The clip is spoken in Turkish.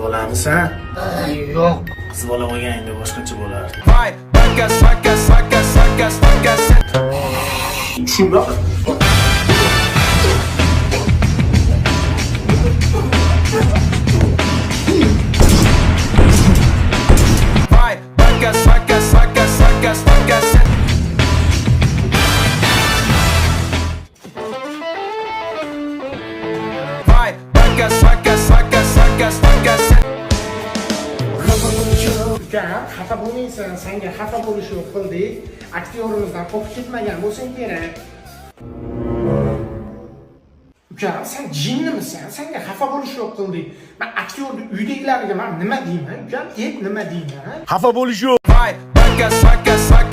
bolamisan? Yo'q. Qiz bola bo'lganingda boshqacha bo'lardi. Vay, saka. Shundoq. Vay, saka. Vay, saka. Ukam, xafa bo'lmaysan, senga xafa bo'lishni qildik. Aktyorimizdan qo'rqib ketmagan bo'lsang kerak. Ukam, sen jinnimisan? Senga xafa bo'lishni qildik. Men aktyorni uydagilariga men nima deyman? Ukam, nima deyman? Xafa bo'lish yo'q. Vay, saka.